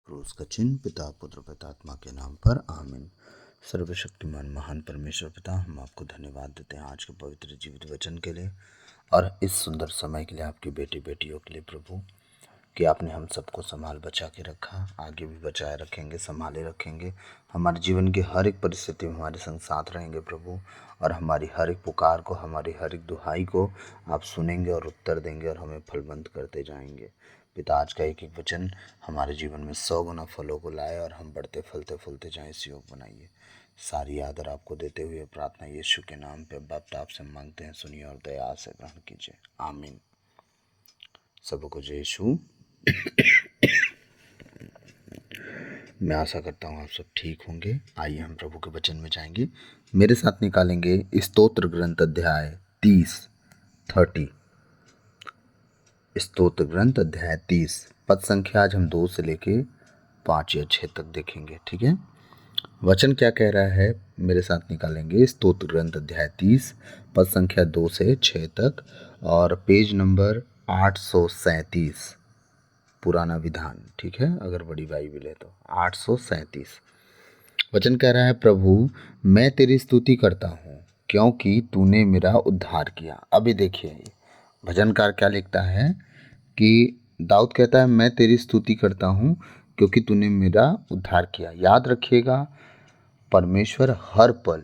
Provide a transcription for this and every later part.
क्रूस का चिन्ह पिता पुत्र पितात्मा के नाम पर आमीन। सर्वशक्तिमान महान परमेश्वर पिता, हम आपको धन्यवाद देते हैं आज के पवित्र जीवित वचन के लिए और इस सुंदर समय के लिए, आपकी बेटी बेटियों के लिए प्रभु, कि आपने हम सबको संभाल बचा के रखा, आगे भी बचाए रखेंगे, संभाले रखेंगे। हमारे जीवन की हर एक परिस्थिति में हमारे संग साथ रहेंगे प्रभु, और हमारी हर एक पुकार को, हमारी हर एक दुहाई को आप सुनेंगे और उत्तर देंगे और हमें फलवंत करते जाएंगे। पिता, आज का एक एक वचन हमारे जीवन में 100 गुना फलों को लाए और हम बढ़ते फलते फूलते जाएं, इस योग बनाइए। सारी आदर आपको देते हुए प्रार्थना यीशु के नाम पे बाप आपसे मांगते हैं, सुनिए और दया से ग्रहण कीजिए, आमीन। सबको जय यीशु। मैं आशा करता हूँ आप सब ठीक होंगे। आइए हम प्रभु के वचन में जाएंगे। मेरे साथ निकालेंगे स्तोत्र ग्रंथ अध्याय 30। स्तोत्र ग्रंथ अध्याय 30 पद संख्या आज हम 2 से लेके 5 या 6 तक देखेंगे, ठीक है। वचन क्या कह रहा है, मेरे साथ निकालेंगे स्तोत्र ग्रंथ अध्याय 30 पद संख्या 2 से 6 तक और पेज नंबर 837, पुराना विधान, ठीक है, अगर बड़ी बाइबल है तो 837। वचन कह रहा है, प्रभु मैं तेरी स्तुति करता हूँ क्योंकि तूने मेरा उद्धार किया। अभी देखिए भजनकार क्या लिखता है कि दाऊद कहता है, मैं तेरी स्तुति करता हूँ क्योंकि तूने मेरा उद्धार किया। याद रखिएगा, परमेश्वर हर पल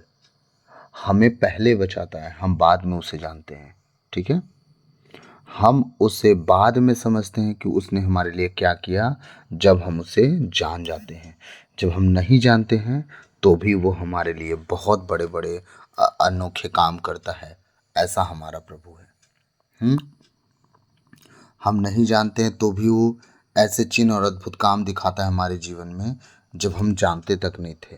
हमें पहले बचाता है, हम बाद में उसे जानते हैं, ठीक है। हम उसे बाद में समझते हैं कि उसने हमारे लिए क्या किया, जब हम उसे जान जाते हैं। जब हम नहीं जानते हैं तो भी वो हमारे लिए बहुत बड़े बड़े अनोखे काम करता है। ऐसा हमारा प्रभु है। हम नहीं जानते हैं तो भी वो ऐसे चिन्ह और अद्भुत काम दिखाता है हमारे जीवन में, जब हम जानते तक नहीं थे।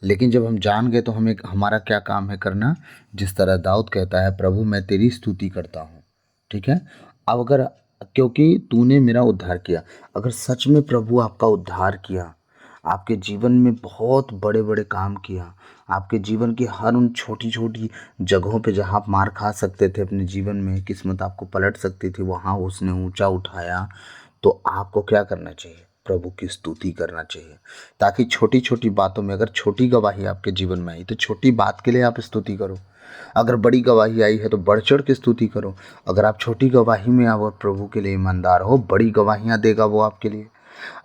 लेकिन जब हम जान गए तो हमें, हमारा क्या काम है करना, जिस तरह दाऊद कहता है, प्रभु मैं तेरी स्तुति करता हूँ, ठीक है। अब अगर, क्योंकि तूने मेरा उद्धार किया, अगर सच में प्रभु आपका उद्धार किया, आपके जीवन में बहुत बड़े बड़े काम किया, आपके जीवन की हर उन छोटी छोटी जगहों पे जहाँ आप मार खा सकते थे अपने जीवन में, किस्मत आपको पलट सकती थी, वहाँ उसने ऊंचा उठाया, तो आपको क्या करना चाहिए, प्रभु की स्तुति करना चाहिए। ताकि छोटी छोटी बातों में, अगर छोटी गवाही आपके जीवन में आई तो छोटी बात के लिए आप स्तुति करो। अगर बड़ी गवाही आई है तो बढ़ चढ़ के स्तुति करो। अगर आप छोटी गवाही में आप प्रभु के लिए ईमानदार हो, बड़ी गवाहियाँ देगा वो आपके लिए।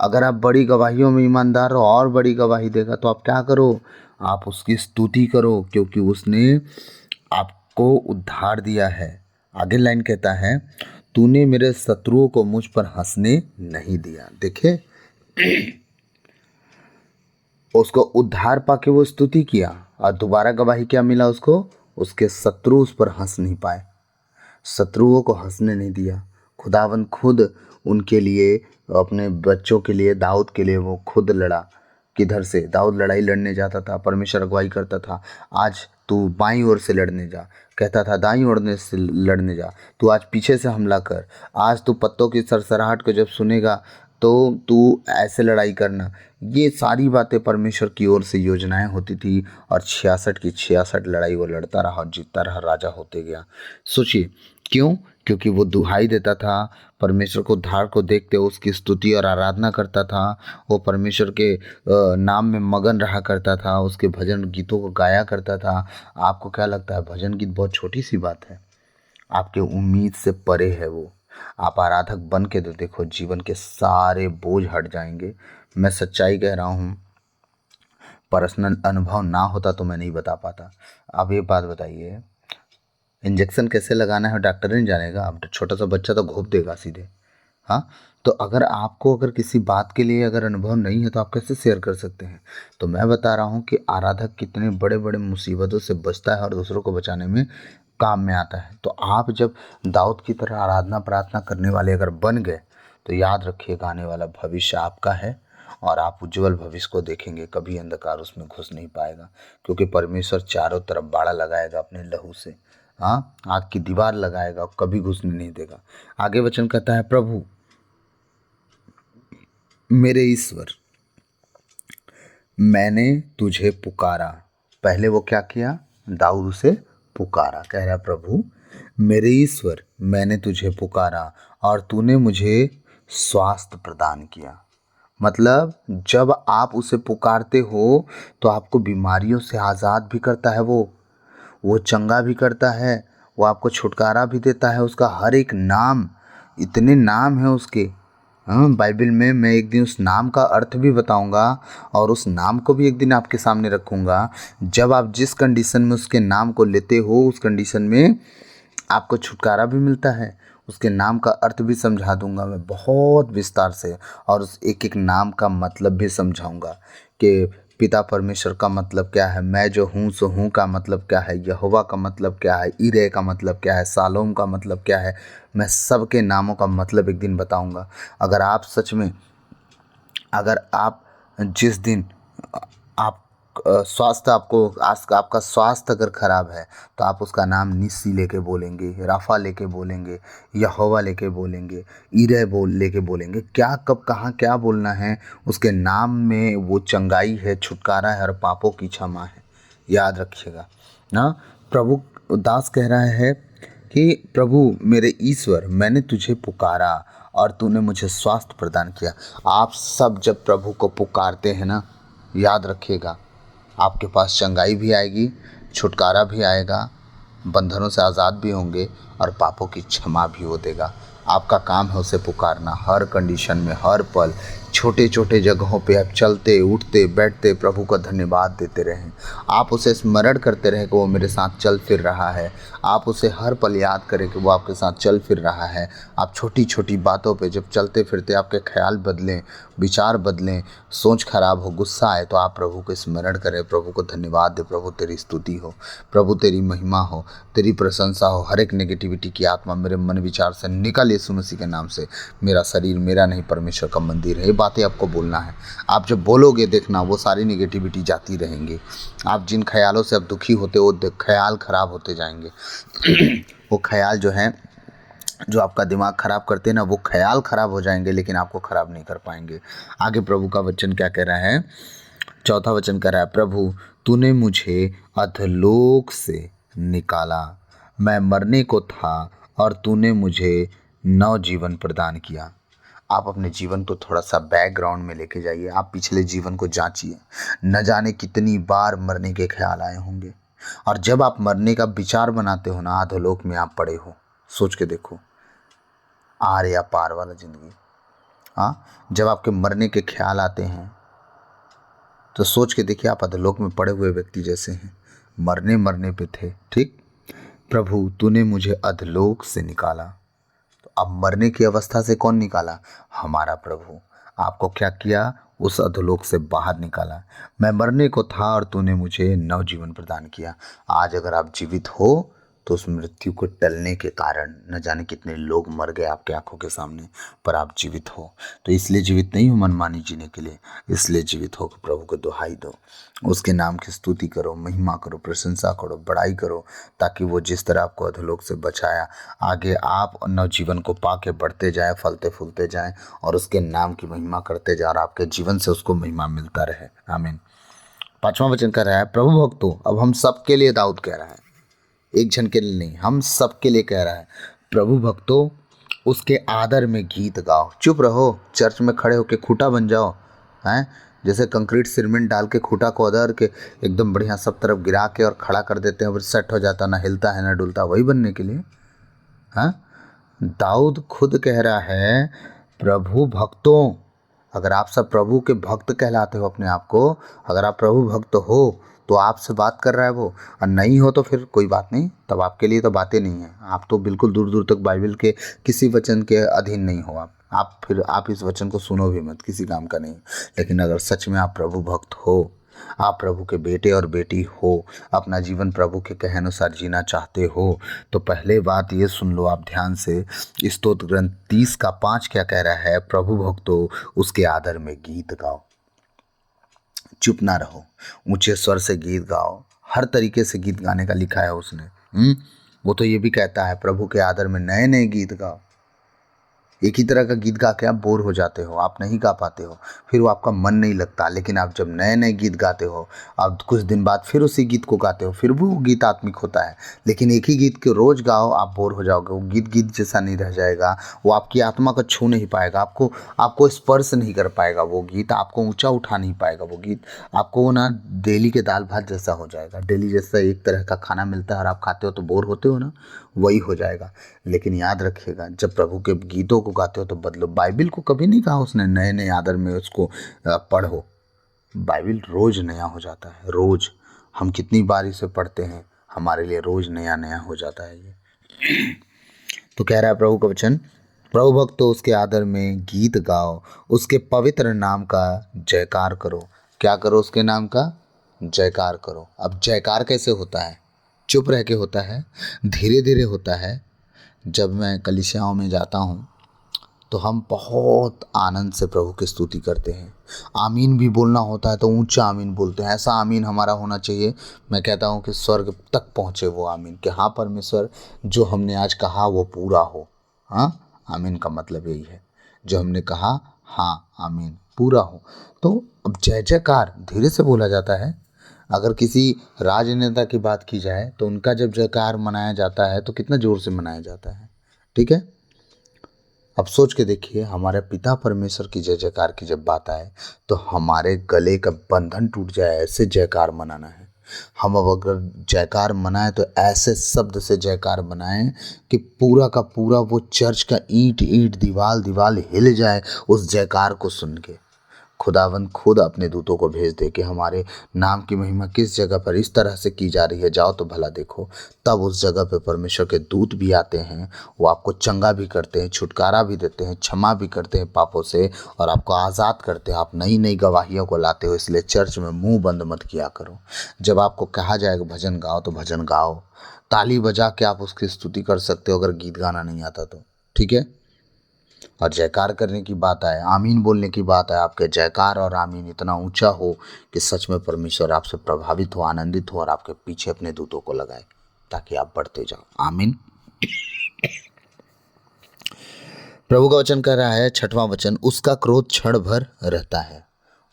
अगर आप बड़ी गवाहियों में ईमानदार हो और बड़ी गवाही देगा, तो आप क्या करो, आप उसकी स्तुति करो, क्योंकि उसने आपको उद्धार दिया है। आगे लाइन कहता है, तूने मेरे शत्रुओं को मुझ पर हंसने नहीं दिया। देखे, उसको उद्धार पाके वो स्तुति किया और दोबारा गवाही क्या मिला उसको, उसके शत्रु उस पर हंस नहीं पाए, शत्रुओं को हंसने नहीं दिया। खुदावन खुद उनके लिए, अपने बच्चों के लिए, दाऊद के लिए वो खुद लड़ा। किधर से दाऊद लड़ाई लड़ने जाता था, परमेश्वर अगुवाई करता था, आज तू बाईं ओर से लड़ने जा, कहता था दाईं ओर से लड़ने जा, तू आज पीछे से हमला कर, आज तू पत्तों की सरसराहट को जब सुनेगा तो तू ऐसे लड़ाई करना। ये सारी बातें परमेश्वर की ओर से योजनाएं होती थी और 66 की 66 लड़ाई वो लड़ता रहा और जीतता रहा, राजा होते गया। सोचिए क्यों, क्योंकि वो दुहाई देता था, परमेश्वर को, उद्धार को देखते उसकी स्तुति और आराधना करता था, वो परमेश्वर के नाम में मगन रहा करता था, उसके भजन गीतों को गाया करता था। आपको क्या लगता है, भजन गीत बहुत छोटी सी बात है, आपके उम्मीद से परे है वो। आप आराधक बन के तो देखो, जीवन के सारे बोझ हट जाएंगे। मैं सच्चाई कह रहा हूँ, पर्सनल अनुभव ना होता तो मैं नहीं बता पाता। आप ये बात बताइए, इंजेक्शन कैसे लगाना है डॉक्टर नहीं जानेगा, अब छोटा सा बच्चा तो घोप देगा सीधे। हाँ, तो अगर आपको, अगर किसी बात के लिए अगर अनुभव नहीं है तो आप कैसे शेयर कर सकते हैं। तो मैं बता रहा हूँ कि आराधक कितने बड़े बड़े मुसीबतों से बचता है और दूसरों को बचाने में काम में आता है। तो आप जब दाऊद की तरह आराधना प्रार्थना करने वाले अगर बन गए, तो याद रखिएगा, आने वाला भविष्य आपका है और आप उज्जवल भविष्य को देखेंगे। कभी अंधकार उसमें घुस नहीं पाएगा, क्योंकि परमेश्वर चारों तरफ बाड़ा लगाएगा अपने लहू से। हाँ, आग की दीवार लगाएगा, कभी घुसने नहीं देगा। आगे वचन कहता है, प्रभु मेरे ईश्वर मैंने तुझे पुकारा। पहले वो क्या किया, दाऊद उसे पुकारा, कह रहा प्रभु मेरे ईश्वर मैंने तुझे पुकारा और तूने मुझे स्वास्थ्य प्रदान किया। मतलब जब आप उसे पुकारते हो तो आपको बीमारियों से आज़ाद भी करता है वो चंगा भी करता है, वो आपको छुटकारा भी देता है। उसका हर एक नाम, इतने नाम हैं उसके। हाँ, बाइबल में मैं एक दिन उस नाम का अर्थ भी बताऊंगा और उस नाम को भी एक दिन आपके सामने रखूंगा। जब आप जिस कंडीशन में उसके नाम को लेते हो उस कंडीशन में आपको छुटकारा भी मिलता है। उसके नाम का अर्थ भी समझा दूंगा मैं बहुत विस्तार से, और उस एक एक नाम का मतलब भी समझाऊंगा कि पिता परमेश्वर का मतलब क्या है, मैं जो हूँ सो हूँ का मतलब क्या है, यहोवा का मतलब क्या है, ईरे का मतलब क्या है, सालोम का मतलब क्या है। मैं सबके नामों का मतलब एक दिन बताऊंगा। अगर आप सच में, अगर आप जिस दिन आप स्वास्थ्य आपको आज का आपका स्वास्थ्य अगर खराब है तो आप उसका नाम निस्सी लेके बोलेंगे, राफा लेके बोलेंगे, यहोवा लेके बोलेंगे, ईरे बोल लेके बोलेंगे। क्या कब कहाँ क्या बोलना है, उसके नाम में वो चंगाई है, छुटकारा है और पापों की क्षमा है। याद रखिएगा ना। प्रभु दास कह रहा है कि प्रभु मेरे ईश्वर, मैंने तुझे पुकारा और तूने मुझे स्वास्थ्य प्रदान किया। आप सब जब प्रभु को पुकारते हैं ना, याद रखिएगा आपके पास चंगाई भी आएगी, छुटकारा भी आएगा, बंधनों से आज़ाद भी होंगे और पापों की क्षमा भी हो देगा। आपका काम है उसे पुकारना हर कंडीशन में, हर पल, छोटे छोटे जगहों पे आप चलते उठते बैठते प्रभु का धन्यवाद देते रहें। आप उसे स्मरण करते रहें कि वो मेरे साथ चल फिर रहा है। आप उसे हर पल याद करें कि वो आपके साथ चल फिर रहा है। आप छोटी छोटी बातों पे जब चलते फिरते आपके ख्याल बदलें, विचार बदलें, सोच खराब हो, गुस्सा आए, तो आप प्रभु को स्मरण करें, प्रभु को धन्यवाद दें। प्रभु तेरी स्तुति हो, प्रभु तेरी महिमा हो, तेरी प्रशंसा हो। हर एक नेगेटिविटी की आत्मा मेरे मन विचार से निकल यीशु मसीह के नाम से। मेरा शरीर मेरा नहीं, परमेश्वर का मंदिर है। ये बातें आपको बोलना है। आप जब बोलोगे देखना वो सारी नेगेटिविटी जाती रहेंगी। आप जिन ख्यालों से आप दुखी होते हो ख्याल खराब होते जाएंगे। वो ख्याल जो है, जो आपका दिमाग खराब करते हैं ना, वो ख्याल खराब हो जाएंगे लेकिन आपको खराब नहीं कर पाएंगे। आगे प्रभु का वचन क्या कह रहा है, चौथा वचन कह रहा है, प्रभु तूने मुझे अधोलोक से निकाला, मैं मरने को था और तूने मुझे नवजीवन प्रदान किया। आप अपने जीवन को थोड़ा सा बैकग्राउंड में लेके जाइए। आप पिछले जीवन को जांचिए। न जाने कितनी बार मरने के ख्याल आए होंगे, और जब आप मरने का विचार बनाते हो ना, अधोलोक में आप पड़े हो। सोच के देखो, आर या पार वाला जिंदगी। हाँ, जब आपके मरने के ख्याल आते हैं तो सोच के देखिए आप अधोलोक में पड़े हुए व्यक्ति जैसे हैं, मरने मरने पे थे। ठीक, प्रभु तूने मुझे अधोलोक से निकाला। तो अब मरने की अवस्था से कौन निकाला? हमारा प्रभु। आपको क्या किया? उस अधोलोक से बाहर निकाला। मैं मरने को था और तूने मुझे नवजीवन प्रदान किया। आज अगर आप जीवित हो तो उस मृत्यु को टलने के कारण न जाने कितने लोग मर गए आपके आंखों के सामने, पर आप जीवित हो। तो इसलिए जीवित नहीं हो मनमानी जीने के लिए, इसलिए जीवित हो कि प्रभु को दुहाई दो, उसके नाम की स्तुति करो, महिमा करो, प्रशंसा करो, बड़ाई करो, ताकि वो जिस तरह आपको अधोलोक से बचाया, आगे आप नवजीवन को पाके बढ़ते जाएं, फलते फूलते जाएं और उसके नाम की महिमा करते जाएं और आपके जीवन से उसको महिमा मिलता रहे। आमीन। पांचवां वचन कह रहा है, प्रभु भक्तों, अब हम सबके लिए दाऊद कह रहा है, एक जन के लिए नहीं, हम सबके लिए कह रहा है, प्रभु भक्तों उसके आदर में गीत गाओ। चुप रहो, चर्च में खड़े होके खूंटा बन जाओ, हैं? जैसे कंक्रीट सीमेंट डाल के खूंटा को अदर के एकदम बढ़िया सब तरफ गिरा के और खड़ा कर देते हैं, वो सेट हो जाता, ना हिलता है ना डुलता, वही बनने के लिए? हाँ, दाऊद खुद कह रहा है, प्रभु भक्तों, अगर आप सब प्रभु के भक्त कहलाते हो अपने आप को, अगर आप प्रभु भक्त हो तो आपसे बात कर रहा है वो, और नहीं हो तो फिर कोई बात नहीं, तब आपके लिए तो बातें नहीं है। आप तो बिल्कुल दूर दूर तक बाइबल के किसी वचन के अधीन नहीं हो। आप इस वचन को सुनो भी मत, किसी काम का नहीं। लेकिन अगर सच में आप प्रभु भक्त हो, आप प्रभु के बेटे और बेटी हो, अपना जीवन प्रभु के कहे अनुसार जीना चाहते हो, तो पहले बात ये सुन लो आप ध्यान से, स्तोत्र ग्रंथ 30:5 क्या कह रहा है, प्रभु भक्तों उसके आदर में गीत गाओ। चुप ना रहो, ऊंचे स्वर से गीत गाओ। हर तरीके से गीत गाने का लिखा है उसने। वो तो ये भी कहता है, प्रभु के आदर में नए नए गीत गाओ। एक ही तरह का गीत गा के आप बोर हो जाते हो, आप नहीं गा पाते हो, फिर वो आपका मन नहीं लगता। लेकिन आप जब नए नए गीत गाते हो, आप कुछ दिन बाद फिर उसी गीत को गाते हो, फिर भी वो गीत आत्मिक होता है। लेकिन एक ही गीत को रोज़ गाओ, आप बोर हो जाओगे, वो गीत गीत जैसा नहीं रह जाएगा, वो आपकी आत्मा को छू नहीं पाएगा, आपको आपको स्पर्श नहीं कर पाएगा, वो गीत आपको ऊंचा उठा नहीं पाएगा, वो गीत आपको ना डेली के दाल भात जैसा हो जाएगा। डेली जैसा एक तरह का खाना मिलता है और आप खाते हो तो बोर होते हो ना, वही हो जाएगा। लेकिन याद रखिएगा, जब प्रभु के गीतों को गाते हो तो बदलो। बाइबिल को कभी नहीं कहा उसने नए नए आदर में उसको पढ़ो। बाइबिल रोज़ नया हो जाता है, रोज़। हम कितनी बार इसे पढ़ते हैं, हमारे लिए रोज़ नया नया हो जाता है ये। तो कह रहा है प्रभु का वचन, प्रभु भक्त तो उसके आदर में गीत गाओ, उसके पवित्र नाम का जयकार करो। क्या करो? उसके नाम का जयकार करो। अब जयकार कैसे होता है? चुप रह के होता है, धीरे धीरे होता है। जब मैं कलीसियाओं में जाता हूँ तो हम बहुत आनंद से प्रभु की स्तुति करते हैं। आमीन भी बोलना होता है तो ऊंचा आमीन बोलते हैं। ऐसा आमीन हमारा होना चाहिए, मैं कहता हूँ कि स्वर्ग तक पहुँचे वो आमीन, कि हाँ परमेश्वर जो हमने आज कहा वो पूरा हो। हाँ, आमीन का मतलब यही है, जो हमने कहा हाँ आमीन पूरा हो। तो अब जय जयकार धीरे से बोला जाता है। अगर किसी राजनेता की बात की जाए तो उनका जब जयकार मनाया जाता है तो कितना ज़ोर से मनाया जाता है। ठीक है, अब सोच के देखिए, हमारे पिता परमेश्वर की जय जयकार की जब बात आए तो हमारे गले का बंधन टूट जाए, ऐसे जयकार मनाना है। हम अब अगर जयकार मनाएं तो ऐसे शब्द से जयकार मनाएं कि पूरा का पूरा वो चर्च का ईंट ईंट दीवाल दीवाल हिल जाए उस जयकार को सुन के। खुदावंद खुद अपने दूतों को भेज दे कि हमारे नाम की महिमा किस जगह पर इस तरह से की जा रही है, जाओ तो भला देखो। तब उस जगह पे परमेश्वर के दूत भी आते हैं, वो आपको चंगा भी करते हैं, छुटकारा भी देते हैं, क्षमा भी करते हैं पापों से, और आपको आज़ाद करते हैं। आप नई नई गवाहियों को लाते हो। इसलिए चर्च में मुंह बंद मत किया करो। जब आपको कहा जाएगा भजन गाओ तो भजन गाओ, ताली बजा के आप उसकी स्तुति कर सकते हो अगर गीत गाना नहीं आता तो। ठीक है, और जयकार करने की बात आए, आमीन बोलने की बात आए, आपके जयकार और आमीन इतना ऊंचा हो कि सच में परमेश्वर आपसे प्रभावित हो, आनंदित हो और आपके पीछे अपने दूतों को लगाए ताकि आप बढ़ते जाओ। आमीन। प्रभु का वचन कह रहा है, 6वां वचन, उसका क्रोध क्षण भर रहता है,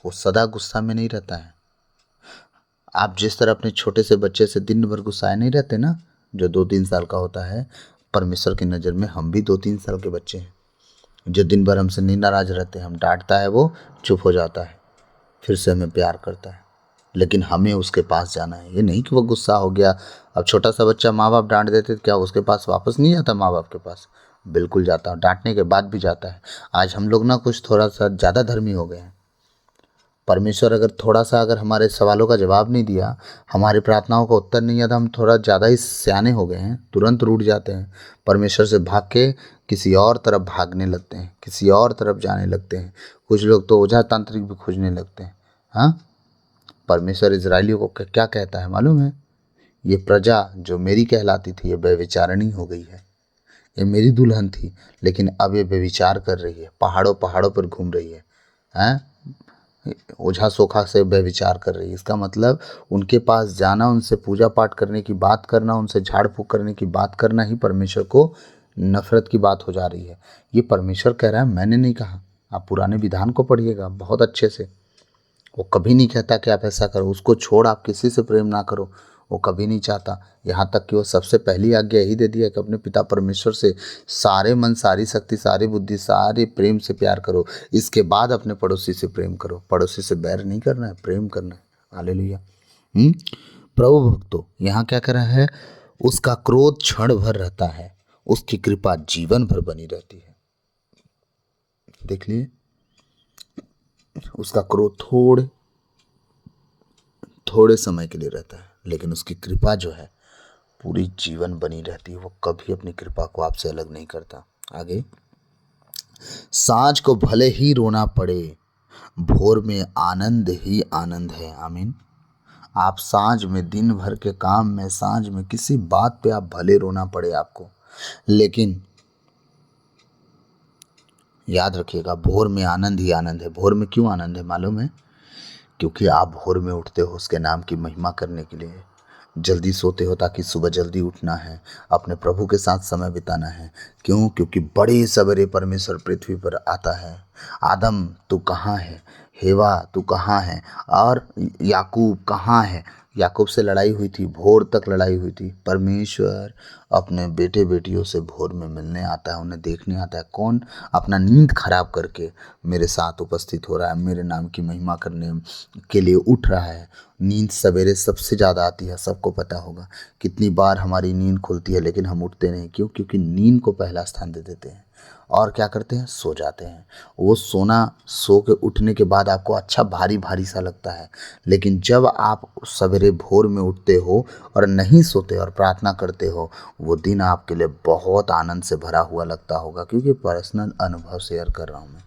वो सदा गुस्सा में नहीं रहता है। आप जिस तरह अपने छोटे से बच्चे से दिन भर गुस्साए नहीं रहते ना, जो 2-3 साल का होता है, परमेश्वर की नज़र में हम भी 2-3 साल के बच्चे हैं। जो दिन भर हमसे नहीं नाराज रहते, हम डांटता है वो चुप हो जाता है, फिर से हमें प्यार करता है। लेकिन हमें उसके पास जाना है, ये नहीं कि वो गुस्सा हो गया। अब छोटा सा बच्चा माँ बाप डांट देते तो क्या उसके पास वापस नहीं जाता? माँ बाप के पास बिल्कुल जाता, डांटने के बाद भी जाता है। आज हम लोग ना कुछ थोड़ा सा ज़्यादा धर्मी हो गए हैं। परमेश्वर अगर थोड़ा सा अगर हमारे सवालों का जवाब नहीं दिया, हमारी प्रार्थनाओं का उत्तर नहीं दिया, तो हम थोड़ा ज़्यादा ही सियाने हो गए हैं, तुरंत रूठ जाते हैं, परमेश्वर से भाग के किसी और तरफ भागने लगते हैं, किसी और तरफ जाने लगते हैं। कुछ लोग तो ओझा तांत्रिक भी खोजने लगते हैं। हाँ, परमेश्वर इजराइलियों को क्या कहता है मालूम है? ये प्रजा जो मेरी कहलाती थी ये व्यभिचारिणी हो गई है। ये मेरी दुल्हन थी, लेकिन अब ये व्यभिचार कर रही है, पहाड़ों पहाड़ों पर घूम रही है। हैं, ओझा सोखा से व्यभिचार कर रही है। इसका मतलब उनके पास जाना, उनसे पूजा पाठ करने की बात करना, उनसे झाड़ फूक करने की बात करना ही परमेश्वर को नफरत की बात हो जा रही है। ये परमेश्वर कह रहा है, मैंने नहीं कहा। आप पुराने विधान को पढ़िएगा बहुत अच्छे से। वो कभी नहीं कहता कि आप ऐसा करो, उसको छोड़ आप किसी से प्रेम ना करो, वो कभी नहीं चाहता। यहाँ तक कि वो सबसे पहली आज्ञा यही दे दिया कि अपने पिता परमेश्वर से सारे मन, सारी शक्ति, सारी बुद्धि, सारे प्रेम से प्यार करो। इसके बाद अपने पड़ोसी से प्रेम करो। पड़ोसी से बैर नहीं करना है, प्रेम करना है। हालेलुया। प्रभु भक्तों, यहाँ क्या कर रहा है? उसका क्रोध क्षण भर रहता है, उसकी कृपा जीवन भर बनी रहती है। देख लिए, उसका क्रोध थोड़े समय के लिए रहता है, लेकिन उसकी कृपा जो है पूरी जीवन बनी रहती है। वो कभी अपनी कृपा को आपसे अलग नहीं करता। आगे, सांझ को भले ही रोना पड़े, भोर में आनंद ही आनंद है। आमीन। आप सांझ में, दिन भर के काम में, सांझ में किसी बात पे आप भले रोना पड़े आपको, लेकिन याद रखिएगा भोर में आनंद ही आनंद है। भोर में क्यों आनंद है मालूम है? क्योंकि आप भोर में उठते हो उसके नाम की महिमा करने के लिए। जल्दी सोते हो ताकि सुबह जल्दी उठना है, अपने प्रभु के साथ समय बिताना है। क्यों? क्योंकि बड़े सवेरे परमेश्वर पृथ्वी पर आता है। आदम तू कहाँ है? हेवा तू कहाँ है? और याकूब कहाँ है? याकूब से लड़ाई हुई थी, भोर तक लड़ाई हुई थी। परमेश्वर अपने बेटे बेटियों से भोर में मिलने आता है, उन्हें देखने आता है। कौन? अपना नींद खराब करके मेरे साथ उपस्थित हो रहा है, मेरे नाम की महिमा करने के लिए उठ रहा है। नींद सवेरे सबसे ज़्यादा आती है, सबको पता होगा। कितनी बार हमारी नींद खुलती है लेकिन हम उठते नहीं। क्यों? क्योंकि नींद को पहला स्थान दे देते हैं और क्या करते हैं? सो जाते हैं। वो सोना, सो के उठने के बाद आपको अच्छा भारी भारी सा लगता है, लेकिन जब आप सवेरे भोर में उठते हो और नहीं सोते और प्रार्थना करते हो, वो दिन आपके लिए बहुत आनंद से भरा हुआ लगता होगा। क्योंकि पर्सनल अनुभव शेयर कर रहा हूँ मैं।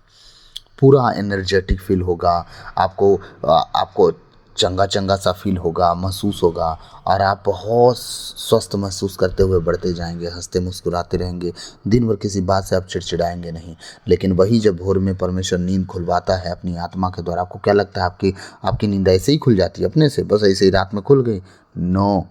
पूरा एनर्जेटिक फील होगा आपको, आपको चंगा चंगा सा फील होगा, महसूस होगा, और आप बहुत स्वस्थ महसूस करते हुए बढ़ते जाएंगे, हंसते मुस्कुराते रहेंगे। दिन भर किसी बात से आप चिड़चिड़ाएंगे नहीं। लेकिन वही जब भोर में परमेश्वर नींद खुलवाता है अपनी आत्मा के द्वारा, आपको क्या लगता है? आपकी आपकी नींद ऐसे ही खुल जाती है अपने से, बस ऐसे ही रात में खुल गई? नो।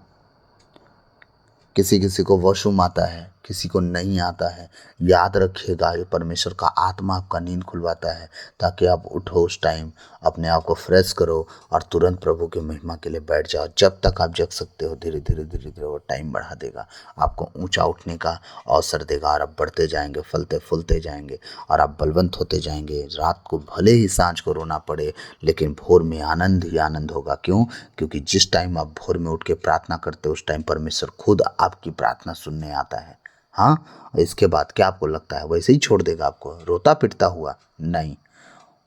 किसी किसी को वॉशरूम आता है, किसी को नहीं आता है। याद रखिएगा, ये परमेश्वर का आत्मा आपका नींद खुलवाता है ताकि आप उठो उस टाइम, अपने आप को फ्रेश करो और तुरंत प्रभु की महिमा के लिए बैठ जाओ। जब तक आप जग सकते हो, धीरे धीरे धीरे धीरे वो टाइम बढ़ा देगा, आपको ऊंचा उठने का अवसर देगा और आप बढ़ते जाएंगे, फलते फूलते जाएंगे और आप बलवंत होते जाएंगे। रात को भले ही सांझ को रोना पड़े, लेकिन भोर में आनंद ही आनंद होगा। क्यों? क्योंकि जिस टाइम आप भोर में उठ के प्रार्थना करते हो, उस टाइम परमेश्वर खुद आपकी प्रार्थना सुनने आता है। हाँ, इसके बाद क्या आपको लगता है वैसे ही छोड़ देगा आपको रोता पिटता हुआ? नहीं,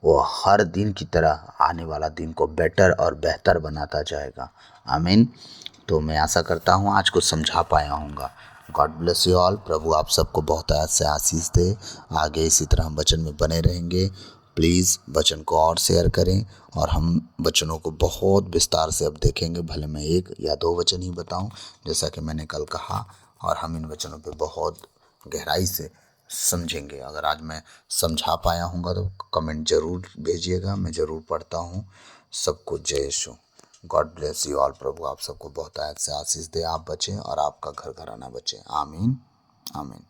वो हर दिन की तरह आने वाला दिन को बेटर और बेहतर बनाता जाएगा। आमीन। तो मैं आशा करता हूँ आज को समझा पाया हूँगा। God bless you all. प्रभु आप सबको बहुत से आशीष दे। आगे इसी तरह हम वचन में बने रहेंगे। प्लीज़ वचन को और शेयर करें, और हम वचनों को बहुत विस्तार से अब देखेंगे। भले मैं एक या दो वचन ही बताऊं, जैसा कि मैंने कल कहा, और हम इन वचनों पे बहुत गहराई से समझेंगे। अगर आज मैं समझा पाया हूँगा तो कमेंट ज़रूर भेजिएगा, मैं ज़रूर पढ़ता हूँ। सबको जय Yeshu. God bless you all. प्रभु आप सबको बहुत से आशीष दे। आप बचें और आपका घर घराना बचे। आमीन आमीन।